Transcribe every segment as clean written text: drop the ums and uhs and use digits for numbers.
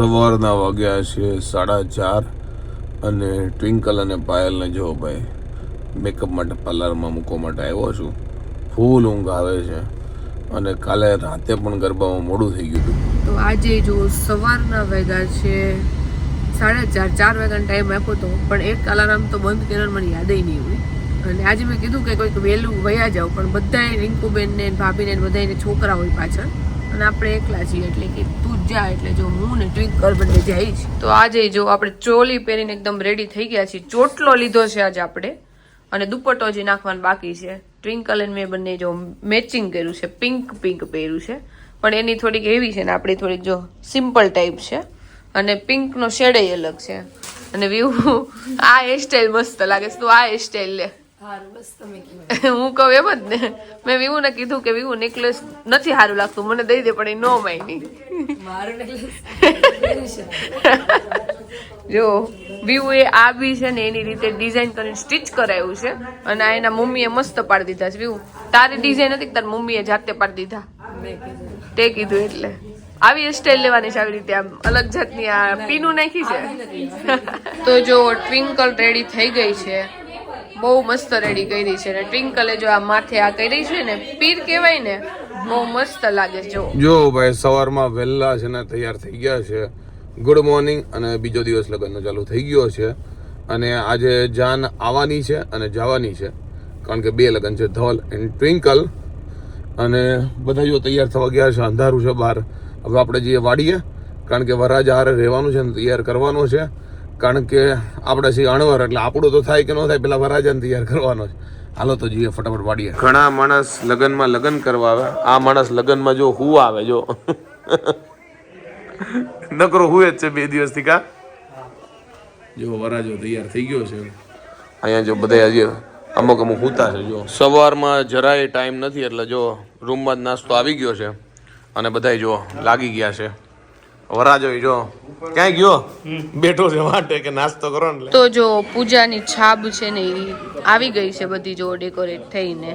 સવારના વાગ્યા છે 4:30 અને ટ્વિંકલ અને પાયલને જો ભાઈ મેકઅપ માટે પાર્લરમાં મૂકવા માટે આવ્યો છું. ફૂલ ઊંઘ આવે છે અને કાલે રાતે પણ ગરબામાં મોડું થઈ ગયું હતું. તો આજે જો સવારના વાગ્યા છે 4:30, 4 વાગ્યાનો ટાઈમ આપ્યો હતો, પણ એક અલાર્મ તો બંધ કર્યો મને યાદ નહીં હોય. અને આજે મેં કીધું કે કોઈક વહેલું વયા જાવ, પણ બધાએ રિંકુબેન ને ભાભીને બધાને છોકરા હોય પાછળ અને આપણે એકલા છીએ, એટલે કે તું જા. એટલે જો હું ને ટ્વિંકલ બંને જાય છે. તો આજે જો આપણે ચોલી પહેરીને એકદમ રેડી થઈ ગયા છીએ. ચોટલો લીધો છે આજે આપણે અને દુપટ્ટો જે નાખવાનું બાકી છે. ટ્વિંકલ અને મેં બંને જો મેચિંગ કર્યું છે, પિંક પહેર્યું છે, પણ એની થોડીક હેવી છે ને આપણી થોડીક જો સિમ્પલ ટાઈપ છે અને પિંકનો શેડ અલગ છે. અને વ્યૂ આ હેરસ્ટાઈલ મસ્ત લાગે છે, તું આ હેરસ્ટાઈલ લે. હું કહું એમ જ ને, મેં વિવુ ને કીધું કે વિવુ નેકલેસ નથી સારું લાગતું, મને દઈ દે, પણ એ નો માની. જો વિવુ એ આ બી છે ને એની રીતે ડિઝાઇન કરીને સ્ટીચ કરાયું છે અને આ એના મમ્મીએ મસ્ત પાડી દીધા છે. વિવુ તારી ડિઝાઇન હતી, તારી મમ્મીએ જાતે પાડી દીધા, તે કીધું. એટલે આવી સ્ટાઇલ લેવાની છે, આવી રીતે આમ અલગ જાતની આ પીનું નાખી છે. તો જો ટ્વિંકલ રેડી થઈ ગઈ છે, બહુ મસ્ત રેડી કરી છે. ને ટ્વિંકલે જો આ માથે આ કરી છે ને પીર કહેવાય ને, બહુ મસ્ત લાગે છે. જો ભાઈ સવારમાં વહેલા છે ને તૈયાર થઈ ગયા છે. Good morning. અને બીજો દિવસ લગ્નનો ચાલુ થઈ ગયો છે અને આજે જાન આવવાની છે અને જવાની છે, કારણ કે 2 લગ્ન છે, ધવલ એન્ડ ટ્વિંકલ. અને બધા જો તૈયાર થવા ગયા છે, અંધારું છે બહાર. હવે આપણે જઈએ વાડીએ, કારણ કે વરરાજા હારે રહેવાનું છે ને તૈયાર કરવાનો છે, કારણ કે આપણે છીએ અણવર, એટલે આપણું તો થાય કે ન થાય, પેલા વરરાજાને તૈયાર કરવાનો છે. હાલો તો જઈએ ફટાફટ વાડીએ. ઘણા માણસ લગ્નમાં લગ્ન કરવા આવે, આ માણસ લગ્નમાં જો હું આવે, જો નકરો હુએ જ છે 2 દિવસથી. કા જો વરરાજો તૈયાર થઈ ગયો છે. અહીંયા જો બધા હજી અમુક હુતા છે. જો સવારમાં જરાય ટાઈમ નથી, એટલે જો રૂમમાં જ નાસ્તો આવી ગયો છે અને બધા જો લાગી ગયા છે. વરાજો જો ક્યાંય ગયો, બેઠો છે માટે કે નાસ્તો કરો ને. તો જો પૂજાની છાબ છે ને એ આવી ગઈ છે બધી, જો ડેકોરેટ થઈને.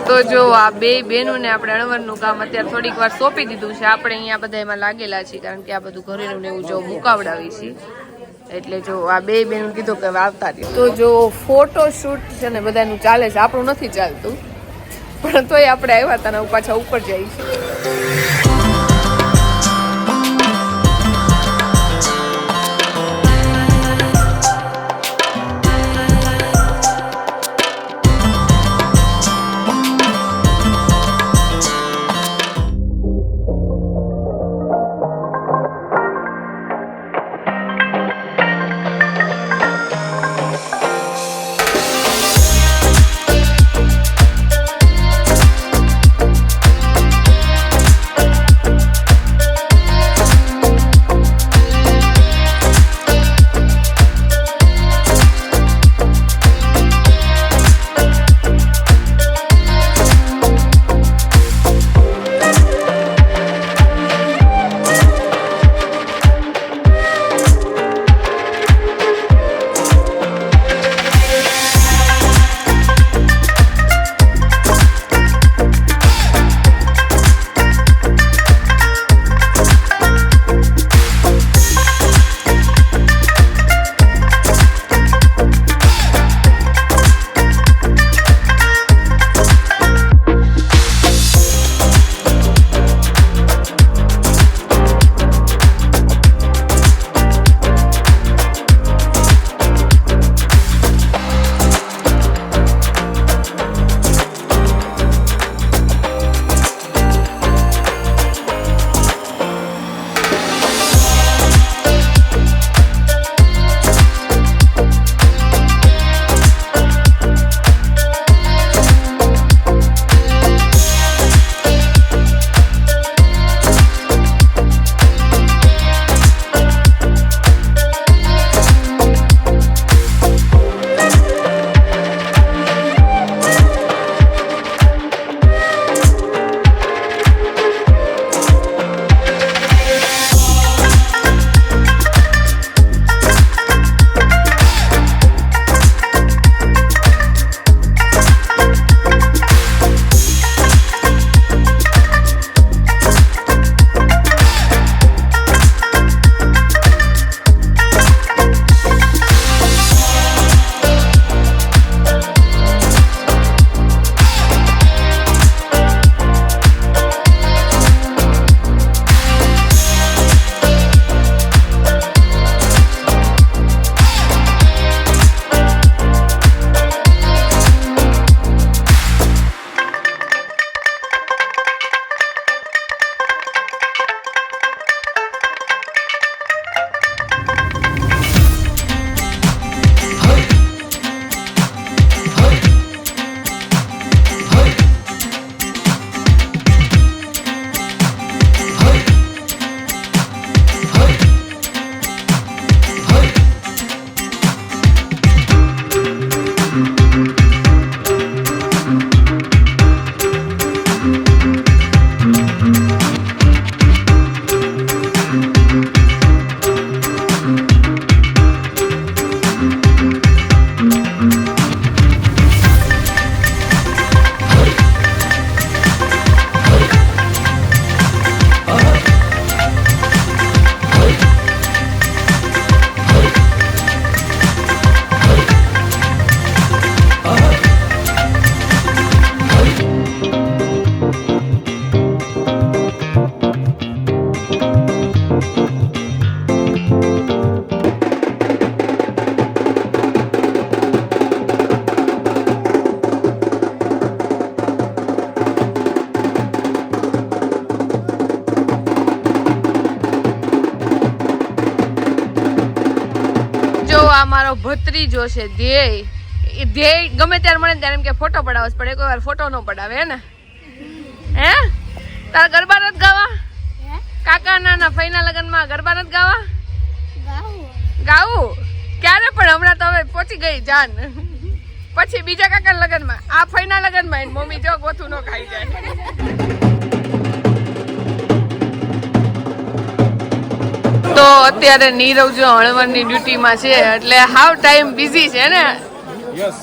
તો જો આ 2 બહેનોને આપણે અણવરનું કામ અત્યારે થોડીક વાર સોંપી દીધું છે. આપણે અહીંયા બધા એમાં લાગેલા છીએ, કારણ કે આ બધું ઘરેનું ને એવું જો મુકાવડાવી છે. એટલે જો આ 2 બહેનો કીધું કે આવતા રહ્યો. તો જો ફોટો શૂટ છે ને બધાનું ચાલે છે, આપણું નથી ચાલતું, પણ તોય આપણે આવ્યા હતા ને પાછા ઉપર જઈએ છીએ. મારો ભત્રીજો છે ધ્યેય. એ ધ્યેય ગમે ત્યારે મળે ત્યારે એમ કે ફોટો પડાવસ, પણ એક વાર ફોટો ન પડાવે હે ને. હે તારા ગરબા નથી ગાવા? કાકા ના ફઈના લગનમાં ગરબા નથી ગાવા? ગાવું ક્યારે? પણ હમણાં તો હવે પહોંચી ગઈ જાન. પછી બીજા કાકા લગનમાં, આ ફઈના લગનમાં એની મમ્મી જો ગોથું ન ખાઈ જાય. તો અત્યારે નીરવ જો હળવદની ડ્યુટીમાં છે એટલે હાવ ટાઈમ બિઝી છે ને. યસ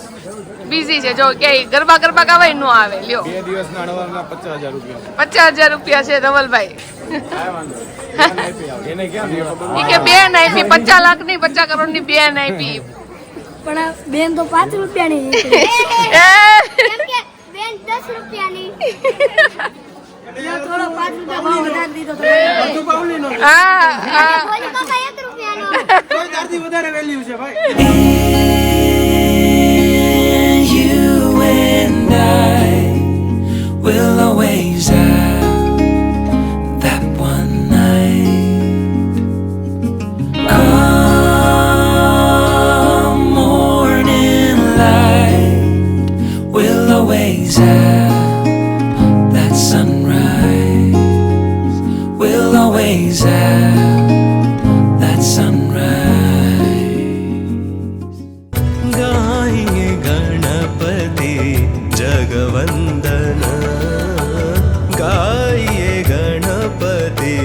બિઝી છે જો કે ગરબા ગાવાય નો આવે. લ્યો 2 દિવસના અડવાના 50,000 રૂપિયા 50,000 રૂપિયા છે ધવલભાઈ. એને ક્યાં દેવા? ઈ કે બેન આપી 50 લાખ ની 50 કરોડ ની બેન આપી. પણ બેન તો 5 રૂપિયાની એ બેન 10 રૂપિયાની થોડો 5 રૂપિયા ભાવ વધારી દીધો તો હા કોઈ કાકા 1 રૂપિયાનો કોઈ તારથી વધારે વેલ્યુ છે ભાઈ. You and I will always have that one night. Come morning light, we'll always have that sunrise. We'll always have that sunrise. गाएंगे गणपति जगवंदन, गाइए गणपति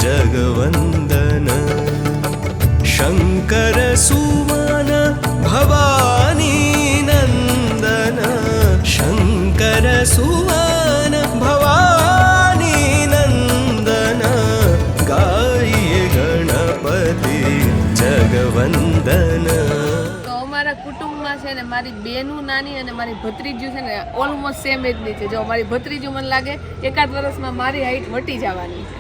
जगवंदन. शंकर सुमन भवानी नंदन, शंकर सुमन भवानी नंदन, गाइए गणपति जगवंदन. તો અમારા કુટુંબમાં છે ને મારી બેનું નાની અને મારી ભત્રીજું છે ને ઓલમોસ્ટ સેમ એજની છે. જો મારી ભત્રીજું મને લાગે એકાદ વર્ષમાં મારી હાઈટ વટી જવાની છે.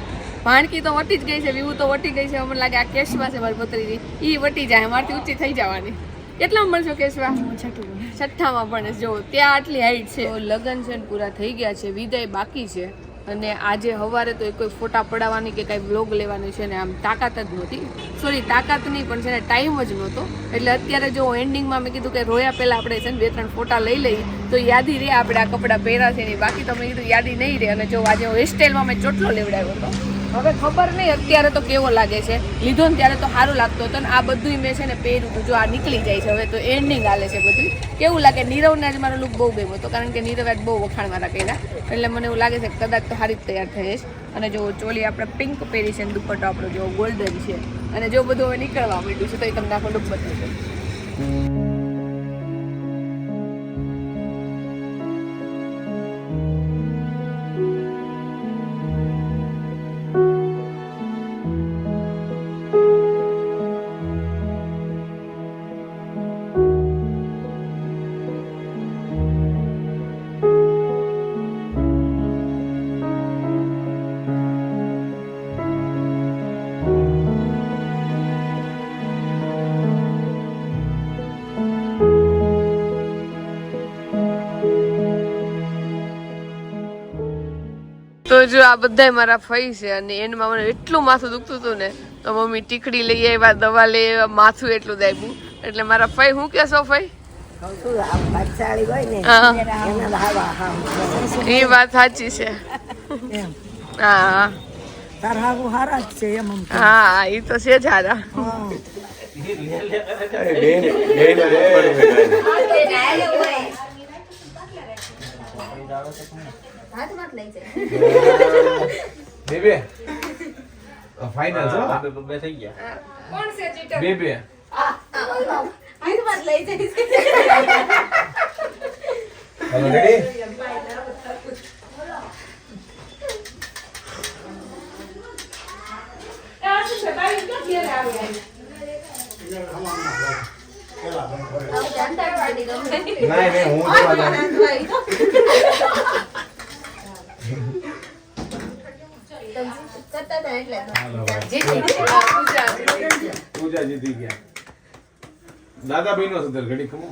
ભાણકી તો વટી જ ગઈ છે, વિવું તો વટી ગઈ છે. મને લાગે આ કેશવા છે મારી ભત્રીજી, ઈ વટી જાય, મારથી ઊંચી થઈ જવાની. કેટલામાં ભણશો કેશવા? છઠ્ઠામાં ભણે. જો ત્યાં આટલી હાઈટ છે. તો લગ્ન છે ને પૂરા થઈ ગયા છે, વિદાય બાકી છે. અને આજે સવારે તો કોઈ ફોટા પડાવવાની કે કાંઈ બ્લોગ લેવાની છે ને આમ તાકાત જ નહોતી. સોરી તાકાત નહીં પણ છે ને ટાઈમ જ નહોતો. એટલે અત્યારે જો એન્ડિંગમાં મેં કીધું કે રોયા પહેલાં આપણે છે ને 2-3 ફોટા લઈ લઈએ તો યાદી રહે આપણે આ કપડાં પહેર્યા છે એની. બાકી તો મેં કીધું યાદી નહીં રહે. અને જો આજે હેરસ્ટાઈલમાં મેં ચોટલો લેવડાવ્યો હતો. હવે ખબર નહીં અત્યારે તો કેવો લાગે છે. લીધો ને ત્યારે તો સારું લાગતો હતો ને આ બધું મેં છે ને પહેર્યું હતું. જો આ નીકળી જાય છે હવે તો એન્ડિંગ હાલે છે બધું. કેવું લાગે? નીરવને આજે મારો લુક બહુ ગમ્યો હતો કારણ કે નીરવ આજ બહુ વખાણ મારા કર્યા. એટલે મને એવું લાગે છે કે કદાચ તો સારી જ તૈયાર થઈ જઈશ. અને જો ચોલી આપણે પિંક પહેરી છે ને દુપટ્ટો આપણો જો ગોલ્ડન છે. અને જો બધું હવે નીકળવા માંડ્યું છે તો એ તમને આખો લુક બતાવશે. તો જો આ બધાય મારા ફઈ છે અને એનમાં મને એટલું માથું દુખતું હતું ને તો મમ્મી ટીકડી લઈ આવ્યા, દવા લઈ આવ્યા, માથું એટલું દાબ્યું. એટલે મારા ફઈ શું કહેશો ફઈ? એ વાત સાચી છે. હા હા એ તો છે જ હારા. બેબે ફાઇનલ છો બે થઈ ગયા. કોણ છે ચીટર? બેબે હાથમાં લઈ જાય હાલો રેડી. નહીં હું પૂજા જીતી ગયા. દાદા ભાઈ નો સદર ઘડી ખમો.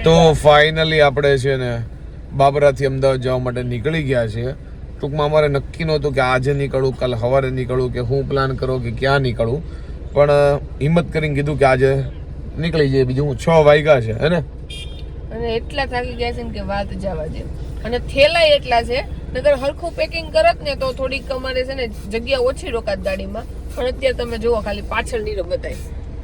તો ફાઇનલી આપણે છે ને બાબરાથી અમદાવાદ જવા માટે નીકળી ગયા છીએ. ટૂંકમાં અમારે નક્કી નહોતું કે આજે નીકળું, કાલ સવારે નીકળું કે હું પ્લાન કરો કે ક્યાં નીકળું. પણ હિંમત કરીને કીધું કે આજે નીકળી જાય. બીજું 6 વાગ્યા છે હે ને. અને એટલા થાકી ગયા છે ને કે વાત જવા દે. અને થેલા એટલા છે, નકર હરખું પેકિંગ કરત ને તો થોડીક અમારે છે ને જગ્યા ઓછી રોકાત ગાડીમાં. પણ અત્યારે તમે જુઓ ખાલી પાછળની બતાવી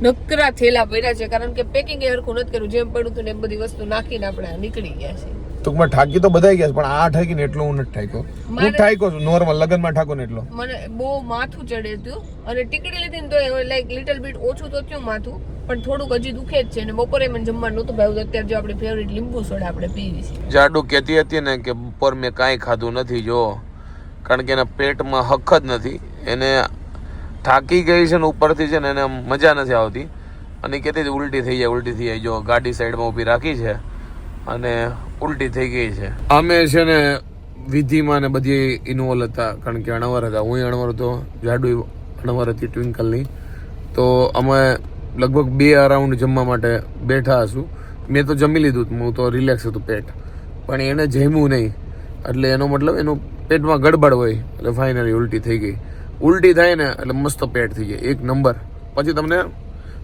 નકરા થેલા પડ્યા છે, કારણ કે પેકિંગ એ હરખું નથી કર્યું. જેમ પડ્યું હતું ને એ બધી વસ્તુ નાખીને આપણે નીકળી ગયા છે. ટૂંકમાં થાકી તો બધાઈ ગયા છે, પણ આ થાકી ને એટલો હું નથી થાક્યો. હું થાક્યો છું નોર્મલ લગનમાં ઠાકો ને એટલો. મને બહુ માથું ચડે હતું અને ટીકડી લીધી ને તો લાઈક લિટલ બીટ ઓછું તો થયું માથું, પણ થોડુંક હજી દુખે જ છે. અને બપોરે મને જમવાનું નહોતું ભાવ્યું. અત્યારે જો આપણી ફેવરિટ લીંબુ સોડા આપણે પીવી છે. જાડુ કહેતી હતી ને કે બપોર મેં કાંઈ ખાધું નથી જો, કારણ કે એના પેટમાં હક જ નથી. એને થાકી ગઈ છે ને ઉપરથી છે ને એને મજા નથી આવતી. અને કહેતી હતી ઉલટી થઈ જાય. જો ગાડી સાઈડમાં ઊભી રાખી છે અને ઉલટી થઈ ગઈ છે. અમે છે ને વિધિમાં ને બધી ઇન્વોલ્વ હતા, કારણ કે અણવર હતા. હું અણવર હતો, જાડુ અણવર હતી ટ્વિંકલની. તો અમે લગભગ 2 અરાઉન્ડ જમવા માટે બેઠા હશું. મેં તો જમી લીધું, હું તો રિલેક્સ હતું પેટ, પણ એને જમ્યું નહીં. એટલે એનો મતલબ એનું પેટમાં ગડબડ હોય, એટલે ફાઇનલી ઉલટી થઈ ગઈ. ઉલટી થાય ને એટલે મસ્ત પેટ થઈ જાય 1 નંબર. પછી તમને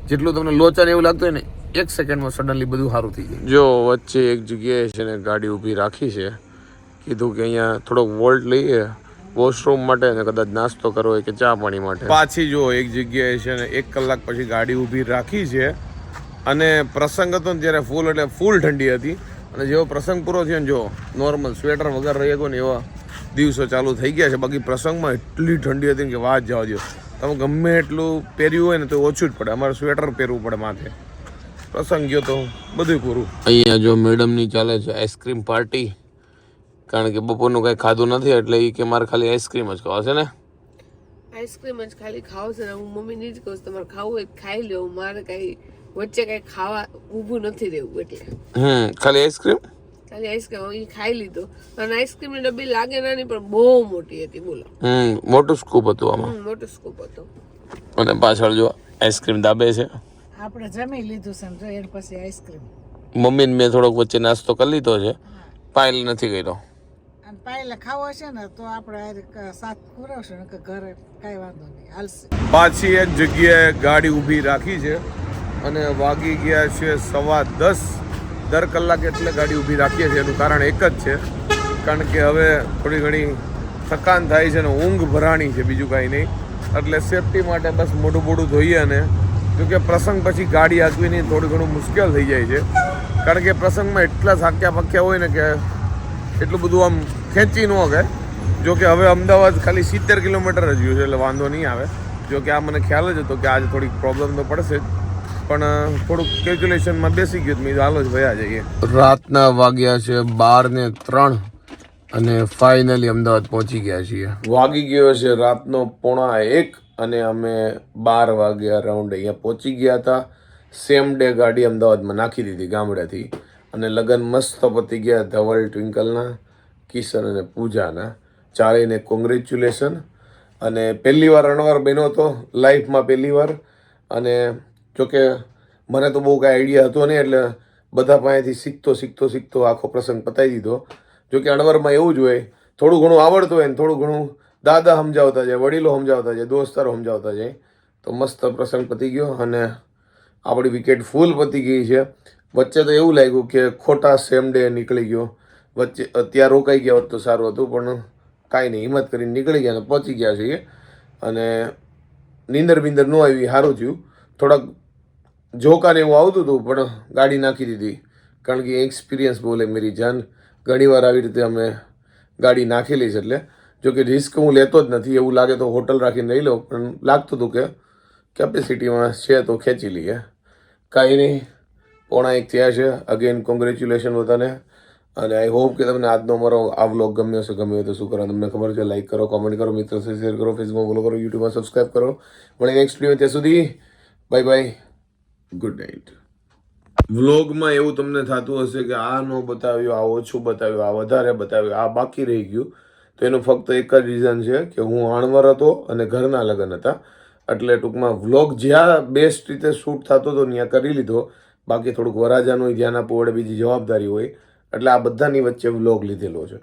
જેટલું તમને લોચા ને એવું લાગતું હોય ને 1 સેકન્ડમાં સડનલી બધું સારું થઈ જાય. જો વચ્ચે એક જગ્યાએ છે ને ગાડી ઊભી રાખી છે. કીધું કે અહીંયા થોડોક વોલ્ટ લઈએ વોશરૂમ માટે ને કદાચ નાસ્તો કરવો હોય કે ચા પાણી માટે. પાછી જો એક જગ્યાએ છે ને 1 કલાક પછી ગાડી ઊભી રાખી છે. અને પ્રસંગ હતો ને ત્યારે ફૂલ એટલે ફૂલ ઠંડી હતી. અને જેવો પ્રસંગ પૂરો થયો ને જો નોર્મલ સ્વેટર વગર રહી ગયો ને એવા દિવસો ચાલુ થઈ ગયા છે. બાકી પ્રસંગમાં એટલી ઠંડી હતી ને કે વાત જવા દો. તમે ગમે એટલું પહેર્યું હોય ને તો ઓછું જ પડે. અમારે સ્વેટર પહેરવું પડે માથે. પ્રસંગ ગયો તો બધું પૂરું. અહીંયા જો મેડમની ચાલે છે આઈસ્ક્રીમ પાર્ટી, કારણ કે બપોરનું કંઈ ખાધું નથી એટલે એ કે મારે ખાલી આઈસ્ક્રીમ જ ખાવા છે ને. આઈસ્ક્રીમ જ ખાલી ખાવ છે ને હું મમ્મીને જ કહું તમારે ખાવું હોય ખાઈ લો. મારે કઈ વચ્ચે કઈ ખાવા ઊભું નથી રહેવું. એટલે ખાલી આઈસ્ક્રીમ એ ખાઈ લીધો. અને આઈસ્ક્રીમ ની ડબ્બી લાગે નાની પણ બહુ મોટી હતી. બોલો મોટું સ્કૂપ હતું આમાં. મોટું સ્કૂપ હતું. અને પાછળ જો આઈસ્ક્રીમ દાબે છે. આપણે જમી લીધું છે જો એર પછી આઈસ્ક્રીમ. મમ્મીને મેં થોડોક વચ્ચે નાસ્તો કરી લીધો છે. પાયલ નથી કર્યો. અને પાયલે ખાવો છે ને તો આપણે સાથ પુરાવશું ને કે ઘરે કાંઈ વાંધો નહીં હાલશે. પાછી એક જગ્યાએ ગાડી ઊભી રાખી છે અને વાગી ગયા છે 10:15. દર કલાકે એટલે ગાડી ઊભી રાખીએ છીએ. એનું કારણ એક જ છે, કારણ કે હવે થોડી ઘણી થકાન થાય છે ને ઊંઘ ભરાણી છે, બીજું કાંઈ નહીં. એટલે સેફટી માટે બસ મોઢું બોડું ધોઈએ. અને જોકે પ્રસંગ પછી ગાડી હાંકવીની થોડું ઘણું મુશ્કેલ થઈ જાય છે, કારણ કે પ્રસંગમાં એટલા થાક્યા પક્યા હોય ને કે એટલું બધું આમ ખેંચી ન શકે. જોકે હવે અમદાવાદ ખાલી 70 કિલોમીટર જ ગયું છે એટલે વાંધો નહીં આવે. જોકે આ મને ખ્યાલ જ હતો કે આજે થોડીક પ્રોબ્લેમ તો પડશે જ, પણ થોડુંક કેલ્ક્યુલેશનમાં બેસી ગયું મેં હાલો જ ભયા જઈએ. રાતના વાગ્યા છે 12:03 અને ફાઇનલી અમદાવાદ પહોંચી ગયા છીએ. વાગી ગયો છે રાતનો 1:15 અને અમે 12 વાગ્યા રાઉન્ડ અહીંયા પહોંચી ગયા હતા. સેમ ડે ગાડી અમદાવાદમાં નાખી દીધી ગામડેથી. અને લગ્ન મસ્ત પતી ગયા ધવલ ટ્વિંકલના, કિશન અને પૂજાના. ચારેયને કોંગ્રેચ્યુલેશન. અને પહેલી વાર અણવાર બન્યો હતો લાઈફમાં, પહેલી વાર. અને જોકે મને તો બહુ કાંઈ આઈડિયા હતો નહીં, એટલે બધા પાસેથી શીખતો આખો પ્રસંગ પતાવી દીધો. જોકે અણવરમાં એવું જ હોય, થોડું ઘણું આવડતું હોય ને થોડું ઘણું દાદા સમજાવતા જાય, વડીલો સમજાવતા જાય, દોસ્તારો સમજાવતા જાય. તો મસ્ત પ્રસંગ પતી ગયો અને આપણી વિકેટ ફૂલ પતી ગઈ છે. વચ્ચે તો એવું લાગ્યું કે ખોટા સેમ ડે નીકળી ગયો. વચ્ચે ત્યાં રોકાઈ ગયા હોત તો સારું હતું, પણ કાંઈ નહીં, હિંમત કરીને નીકળી ગયા અને પહોંચી ગયા છીએ. અને નીંદર બીંદર ન આવી, સારું થયું. થોડાક જોકાને એવું આવતું હતું પણ ગાડી નાખી દીધી, કારણ કે એક્સપિરિયન્સ બોલે મેરી જાન. ઘણીવાર આવી રીતે અમે ગાડી નાખેલી છે. એટલે જો કે રિસ્ક હું લેતો જ નથી. એવું લાગે તો હોટલ રાખીને લઈ લો, પણ લાગતું હતું કે કેપેસિટીમાં છે તો ખેંચી લઈએ. કાંઈ નહીં, 1:15 થયા છે. અગેન કોંગ્રેચ્યુલેશન બધાને. અને આઈ હોપ કે તમને આજનો મારો આ વ્લોગ ગમ્યો હશે. ગમ્યો તો શું કરો તમને ખબર છે, લાઈક કરો, કોમેન્ટ કરો, મિત્રો સાથે શેર કરો, ફેસબુકમાં ફોલો કરો, યુટ્યુબમાં સબસ્ક્રાઈબ કરો. મળીને નેક્સ્ટ વિડીયો. ત્યાં સુધી બાય બાય, ગુડ નાઇટ. વ્લોગમાં એવું તમને થતું હશે કે આ ન બતાવ્યું, આ ઓછું બતાવ્યું, આ વધારે બતાવ્યું, આ બાકી રહી ગયું. તો એનું ફક્ત એક જ રીઝન છે કે હું અણવર હતો અને ઘરના લગ્ન હતા. એટલે ટૂંકમાં વ્લોગ જ્યાં બેસ્ટ રીતે શૂટ થતો હતો ત્યાં કરી લીધો. બાકી થોડુંક વરાજાનું ધ્યાન આપવું પડે, બીજી જવાબદારી હોય, એટલે આ બધાની વચ્ચે વ્લોગ લીધેલો છે.